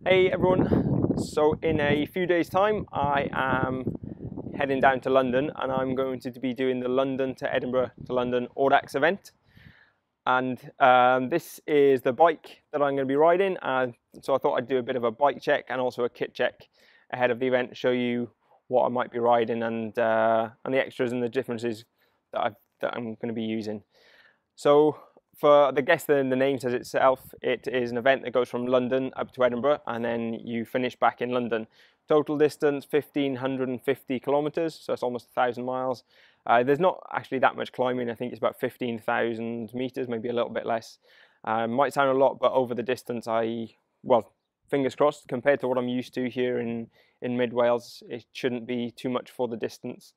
Hey everyone, so in a few days time I am heading down to London and I'm going to be doing the London to Edinburgh to London Audax event, and this is the bike that I'm going to be riding, and so I thought I'd do a bit of a bike check and also a kit check ahead of the event, show you what I might be riding and the extras and the differences that I'm going to be using. So for the guest, the name says itself, it is an event that goes from London up to Edinburgh and then you finish back in London. Total distance 1,550 kilometers, so it's almost 1,000 miles. There's not actually that much climbing. I think it's about 15,000 meters, maybe a little bit less. Might sound a lot, but over the distance, well, fingers crossed, compared to what I'm used to here in mid Wales, it shouldn't be too much for the distance.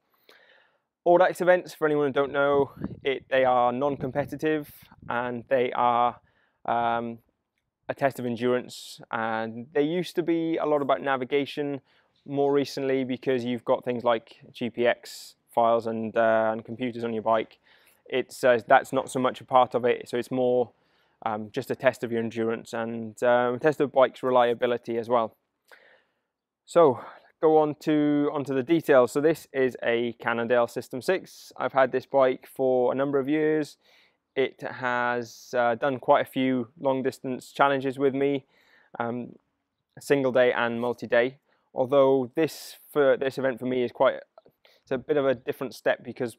Audax events, for anyone who don't know, they are non-competitive and they are a test of endurance, and they used to be a lot about navigation. More recently, because you've got things like GPX files and computers on your bike, that's not so much a part of it, so it's more just a test of your endurance and a test of bike's reliability as well. So go on to the details. So this is a Cannondale SystemSix. I've had this bike for a number of years. It has done quite a few long distance challenges with me, single day and multi-day. Although this event for me is it's a bit of a different step, because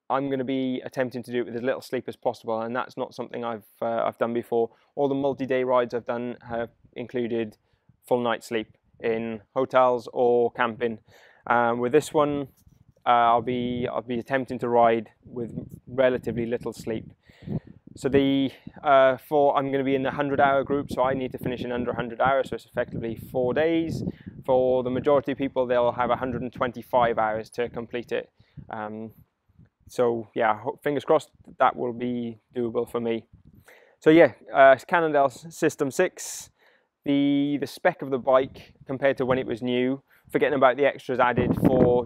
I'm going to be attempting to do it with as little sleep as possible, and that's not something I've done before. All the multi-day rides I've done have included full night's sleep in hotels or camping. With this one, I'll be attempting to ride with relatively little sleep. So I'm going to be in the 100-hour group, so I need to finish in under 100 hours, so it's effectively 4 days. For the majority of people, they'll have 125 hours to complete it. So yeah, fingers crossed that will be doable for me. So yeah, Cannondale SystemSix. The spec of the bike compared to when it was new, forgetting about the extras added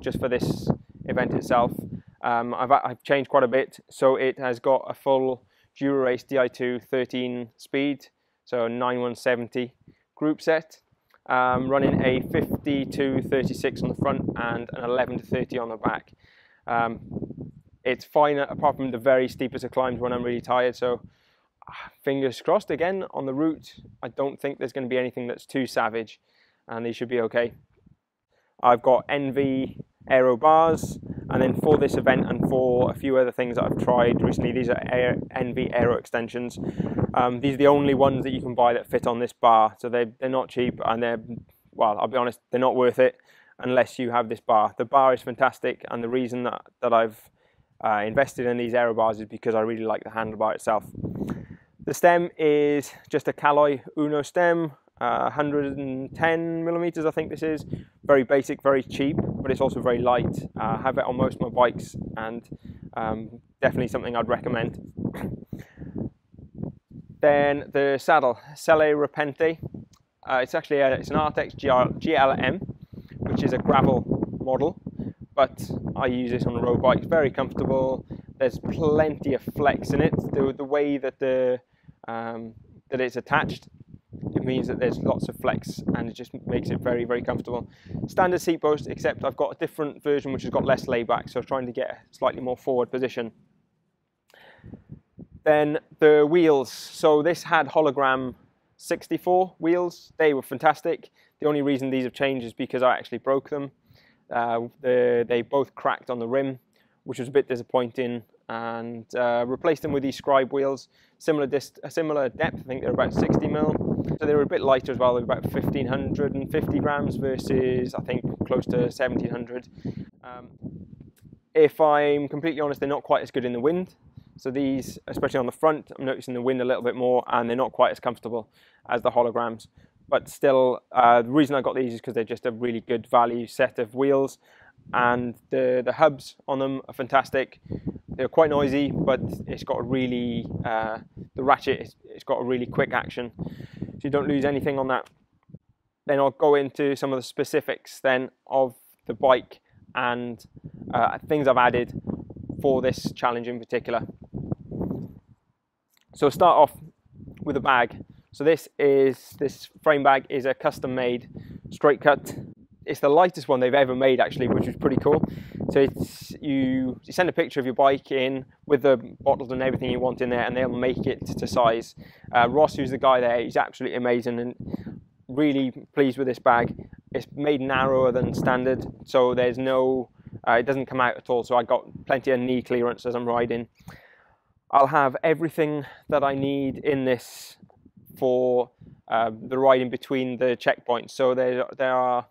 just for this event itself, I've changed quite a bit. So it has got a full Dura Ace Di2 13 speed, so 9170 group set, running a 50-36 on the front and an 11-30 on the back. It's fine apart from the very steepest of climbs when I'm really tired, so fingers crossed again on the route. I don't think there's going to be anything that's too savage, and these should be okay. I've got NV Aero bars, and then for this event and for a few other things that I've tried recently, these are NV Aero extensions. These are the only ones that you can buy that fit on this bar, so they're not cheap, and well, I'll be honest, they're not worth it unless you have this bar. The bar is fantastic, and the reason that I've invested in these Aero bars is because I really like the handlebar itself. The stem is just a Caloi Uno stem, 110 millimeters I think this is. Very basic, very cheap, but it's also very light. I have it on most of my bikes, and definitely something I'd recommend. Then the saddle, Selle Repente. It's actually it's an Artax GLM, which is a gravel model, but I use this on a road bike. It's very comfortable. There's plenty of flex in it. The way that that it's attached, it means that there's lots of flex, and it just makes it very, very comfortable. Standard seat post, except I've got a different version which has got less layback, so I'm trying to get a slightly more forward position. Then the wheels. So this had Hollogram 64 wheels. They were fantastic. The only reason these have changed is because I actually broke them. They both cracked on the rim, which was a bit disappointing, and replaced them with these Scribe wheels, similar depth. I think they're about 60 mil, so they were a bit lighter as well. They're about 1,550 grams versus I think close to 1,700. If I'm completely honest, they're not quite as good in the wind. So these, especially on the front, I'm noticing the wind a little bit more, and they're not quite as comfortable as the Holograms. But still, the reason I got these is because they're just a really good value set of wheels, and the hubs on them are fantastic. They're quite noisy, but it's got a really the ratchet. It's got a really quick action, so you don't lose anything on that. Then I'll go into some of the specifics then of the bike and things I've added for this challenge in particular. So start off with a bag. So this frame bag is a custom made straight cut. It's the lightest one they've ever made actually, which is pretty cool. So it's, you send a picture of your bike in with the bottles and everything you want in there, and they'll make it to size. Ross, who's the guy there, he's absolutely amazing, and really pleased with this bag. It's made narrower than standard, so there's no, it doesn't come out at all, so I got plenty of knee clearance as I'm riding. I'll have everything that I need in this for the riding between the checkpoints. So there are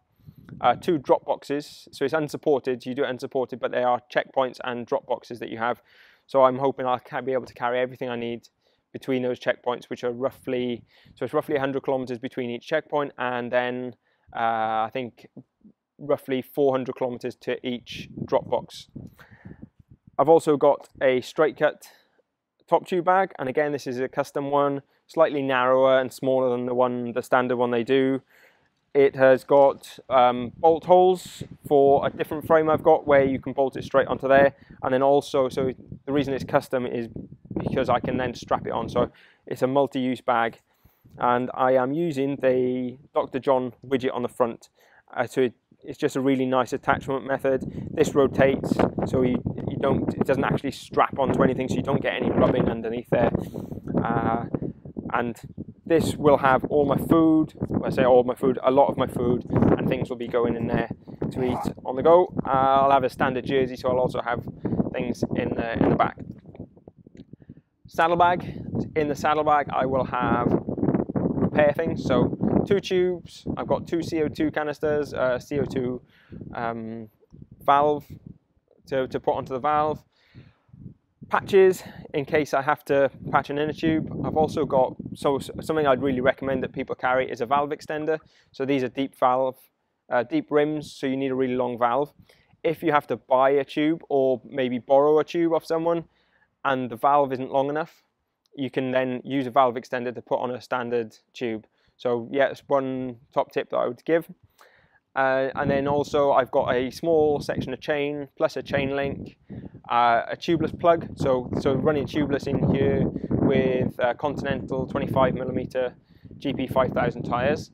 2 drop boxes, so it's unsupported, you do it unsupported, but there are checkpoints and drop boxes that you have. So I'm hoping I'll be able to carry everything I need between those checkpoints, which are roughly, so it's roughly 100 kilometers between each checkpoint, and then I think roughly 400 kilometers to each drop box. I've also got a straight cut top tube bag, and again this is a custom one, slightly narrower and smaller than the standard one they do. It has got bolt holes for a different frame I've got where you can bolt it straight onto there, and then also, so the reason it's custom is because I can then strap it on, so it's a multi-use bag, and I am using the Dr. John widget on the front. So it's just a really nice attachment method. This rotates, so it doesn't actually strap onto anything, so you don't get any rubbing underneath there. And this will have all my food, I say all my food, a lot of my food, and things will be going in there to eat on the go. I'll have a standard jersey, so I'll also have things in the back. Saddlebag. In the saddlebag I will have repair things, so 2 tubes, I've got 2 CO2 canisters, CO2 valve to put onto the valve, patches in case I have to patch an inner tube. I've also got, so something I'd really recommend that people carry is a valve extender. So these are deep rims, so you need a really long valve. If you have to buy a tube or maybe borrow a tube off someone and the valve isn't long enough, you can then use a valve extender to put on a standard tube. So yeah, it's one top tip that I would give. And then also I've got a small section of chain plus a chain link, a tubeless plug, so running tubeless in here with Continental 25mm GP5000 tyres.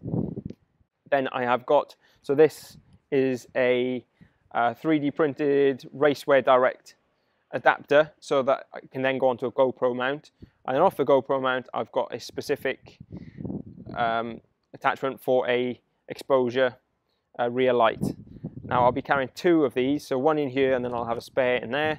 Then I have got, so this is a 3D printed Racewear Direct adapter, so that I can then go onto a GoPro mount, and then off the GoPro mount I've got a specific attachment for a exposure rear light. Now I'll be carrying 2 of these, so one in here and then I'll have a spare in there.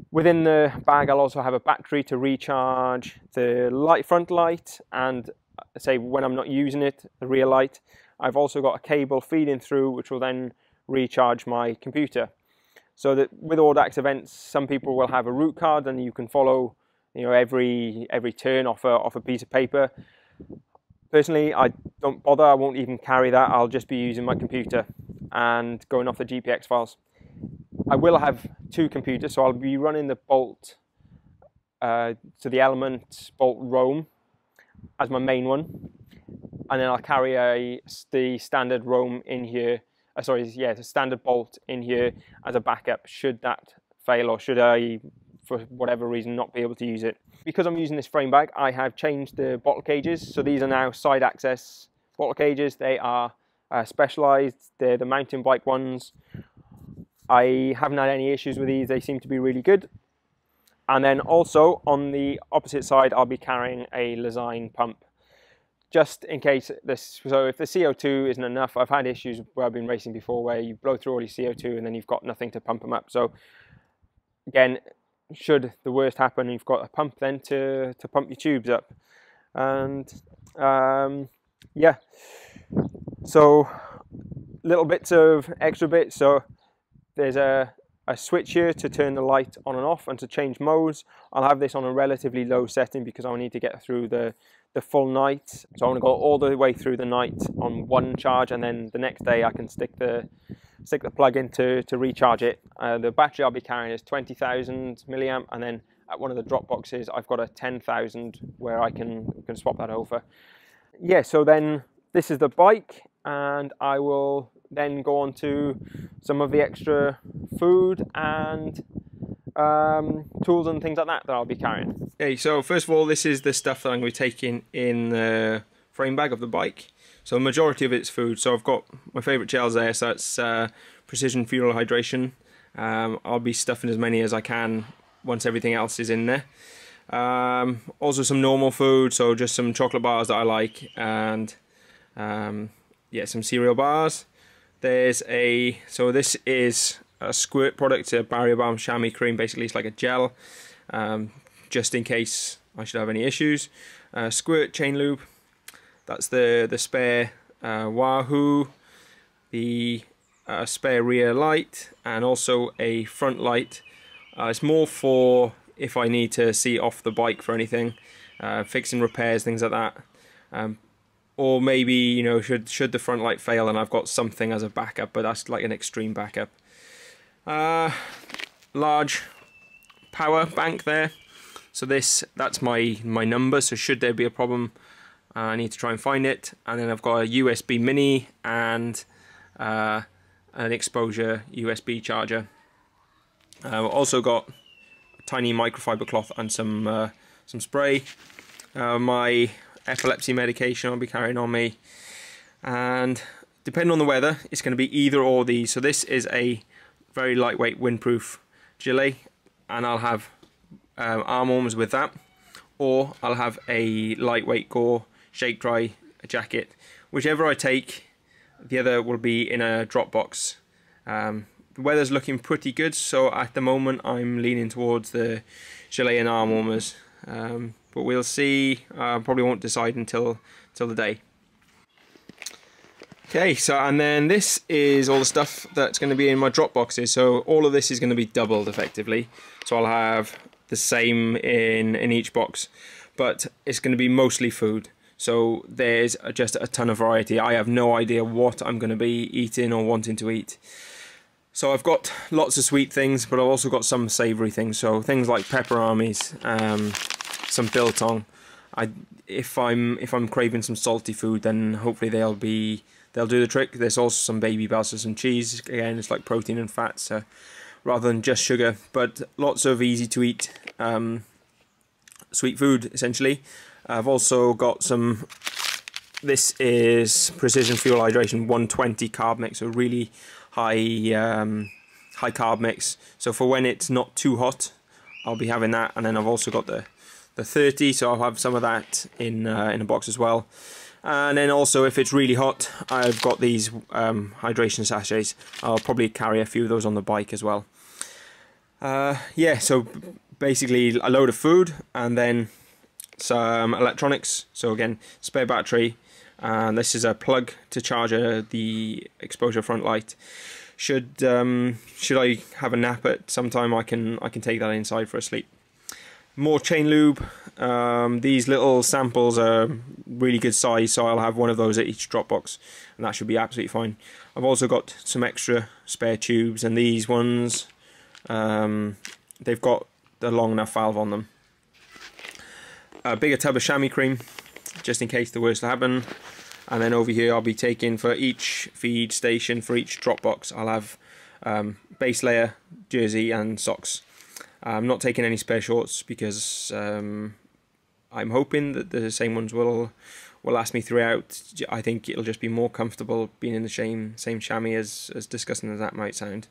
Within the bag I'll also have a battery to recharge the front light, and say when I'm not using it, the rear light. I've also got a cable feeding through which will then recharge my computer. So that with Audax events, some people will have a route card and you can follow, you know, every turn off a piece of paper. Personally, I don't bother, I won't even carry that, I'll just be using my computer and going off the GPX files. I will have 2 computers, so I'll be running the Bolt, so the Element Bolt Roam as my main one, and then I'll carry the standard Roam in here, the standard Bolt in here as a backup should that fail, or should I, for whatever reason, not be able to use it. Because I'm using this frame bag, I have changed the bottle cages, so these are now side access bottle cages. They are specialized, they're the mountain bike ones. I haven't had any issues with these, they seem to be really good. And then also on the opposite side I'll be carrying a Lezyne pump, just in case so if the CO2 isn't enough. I've had issues where I've been racing before where you blow through all your CO2 and then you've got nothing to pump them up. So again, should the worst happen, you've got a pump then to pump your tubes up. And yeah, so little bits of extra bits. So there's a switch here to turn the light on and off and to change modes. I'll have this on a relatively low setting because I need to get through the full night. So I want to go all the way through the night on 1 charge, and then the next day I can stick the plug in to recharge it. The battery I'll be carrying is 20,000 milliamp, and then at one of the drop boxes I've got a 10,000 where I can swap that over. Yeah, so then this is the bike, and I will then go on to some of the extra food and tools and things like that I'll be carrying. Okay, so first of all, this is the stuff that I'm going to be taking in the frame bag of the bike. So the majority of it's food. So I've got my favourite gels there, so that's Precision Fuel Hydration. I'll be stuffing as many as I can once everything else is in there. Also some normal food, so just some chocolate bars that I like, and yeah, some cereal bars. So this is a Squirt product, a barrier balm chamois cream. Basically it's like a gel, just in case I should have any issues. Squirt chain lube, that's the spare Wahoo, the spare rear light, and also a front light. It's more for if I need to see off the bike for anything, fixing repairs, things like that. Or maybe, you know, should the front light fail and I've got something as a backup, but that's like an extreme backup. Large power bank there. So that's my number, so should there be a problem, I need to try and find it. And then I've got a USB mini and an exposure USB charger. I've also got a tiny microfiber cloth and some spray. My epilepsy medication I'll be carrying on me, and depending on the weather it's going to be either or these. So this is a very lightweight windproof gilet, and I'll have arm warmers with that, or I'll have a lightweight Gore shake dry jacket. Whichever I take, the other will be in a drop box. The weather's looking pretty good, so at the moment I'm leaning towards the gilet and arm warmers, but we'll see. Probably won't decide until the day. Okay, so and then this is all the stuff that's going to be in my drop boxes. So all of this is going to be doubled effectively. So I'll have the same in each box, but it's going to be mostly food. So there's just a ton of variety. I have no idea what I'm going to be eating or wanting to eat. So I've got lots of sweet things, but I've also got some savoury things. So things like pepper armies, some biltong. If I'm craving some salty food, then hopefully they'll do the trick. There's also some baby bells, some cheese. Again, it's like protein and fats rather than just sugar. But lots of easy to eat sweet food essentially. I've also got some. This is Precision Fuel Hydration 120 carb mix, so really high carb mix. So for when it's not too hot, I'll be having that. And then I've also got the 30, so I'll have some of that in a box as well. And then also if it's really hot, I've got these hydration sachets. I'll probably carry a few of those on the bike as well. Yeah, so basically a load of food and then some electronics. So again, spare battery, and this is a plug to charge the exposure front light. Should I have a nap at some time, I can take that inside for a sleep. More chain lube. These little samples are really good size, so I'll have one of those at each drop box, and that should be absolutely fine. I've also got some extra spare tubes, and these ones, they've got the long enough valve on them. A bigger tub of chamois cream, just in case the worst will happen. And then over here I'll be taking, for each feed station, for each drop box, I'll have base layer, jersey and socks. I'm not taking any spare shorts because I'm hoping that the same ones will last me throughout. I think it'll just be more comfortable being in the same chamois, as disgusting as that might sound.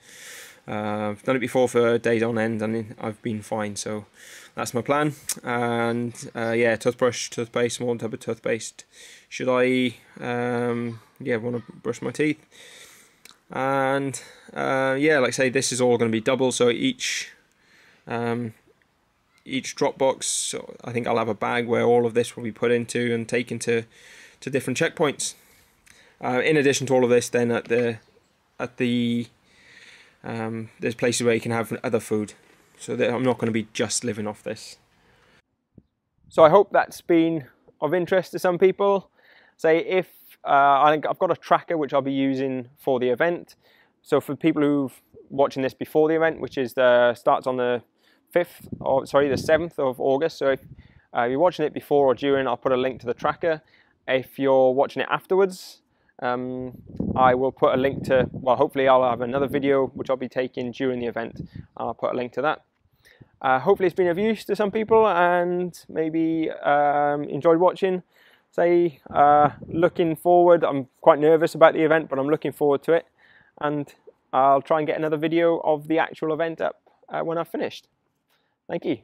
I've done it before for days on end and I've been fine, so that's my plan. And yeah, toothbrush, toothpaste, small tub of toothpaste. Should I want to brush my teeth. And yeah, like I say, this is all going to be double, so each drop box, so I think I'll have a bag where all of this will be put into and taken to different checkpoints. In addition to all of this, then at the there's places where you can have other food, so that I'm not going to be just living off this. So I hope that's been of interest to some people. Say if I've got a tracker which I'll be using for the event. So for people who've watching this before the event, which is starts on the 7th of August. So if you're watching it before or during, I'll put a link to the tracker. If you're watching it afterwards, I will put a link to, well, hopefully I'll have another video which I'll be taking during the event, and I'll put a link to that. Hopefully it's been of use to some people and maybe enjoyed watching. Say, looking forward, I'm quite nervous about the event, but I'm looking forward to it. And I'll try and get another video of the actual event up when I've finished. Thank you.